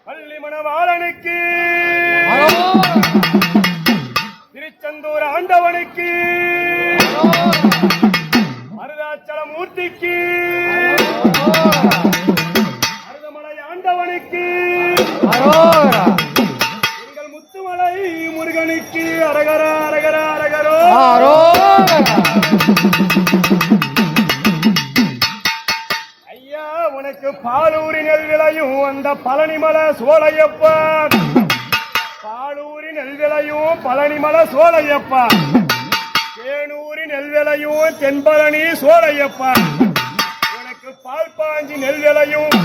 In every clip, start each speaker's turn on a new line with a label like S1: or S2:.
S1: பள்ளி மணவாளனுக்கு திருச்செந்தூர் ஆண்டவனுக்கு அருதாச்சல மூர்த்திக்கு அருதமலை ஆண்டவனுக்கு எங்கள் முத்துமலை முருகனுக்கு அரகரா அரகரா அரகரோ. ஐயா உனக்கு பாலூரி நெல் விளையும் அந்த பழனிமலை சோலையப்பா, பாலூரி நெல் விளையும் பழனிமலை சோலையப்பா, தேனூரி நெல் விளையும் தென்பழனி சோலையப்பா, உனக்கு பால் பாஞ்சி நெல் விளையும்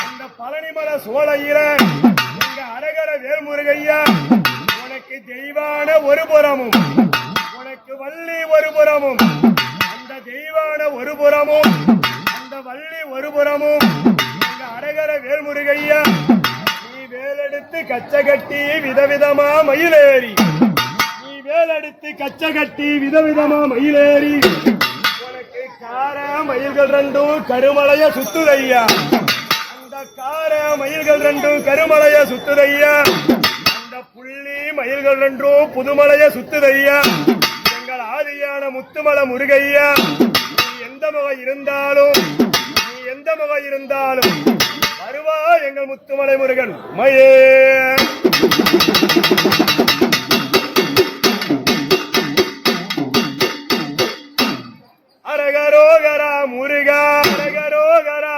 S1: அந்த பழனிமலை சோலையில எங்க அரகர வேல்முருகையா, உனக்கு தெய்வான ஒரு புறமும் உனக்கு வள்ளி ஒரு புறமும், அந்த தெய்வான ஒரு புறமும் அந்த வள்ளி ஒரு புறமும் எங்க அரகர வேல்முருகையா, நீ வேலெடுத்து கச்சகட்டி விதவிதமா மயிலேறி, நீ வேலெடுத்து கச்சகட்டி விதவிதமா மயிலேறி, உனக்கு கார மயில்கள் ரெண்டும் கருமலைய சுத்துதையா, அந்த கார மயில்கள் ரெண்டும் கருமலைய சுத்துதையா, அந்த புள்ளி மயில்கள் ரெண்டும் புதுமலைய சுத்துதையா, எங்கள் ஆதியான முத்துமலை முருகையா, நீ எந்த முகம் இருந்தாலும் நீ எந்த முகம் இருந்தாலும் வருவா எங்கள் முத்துமலை முருகன் மயே. அரகரோகரா முருகா அரகரோகரா,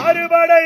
S1: அறுபடை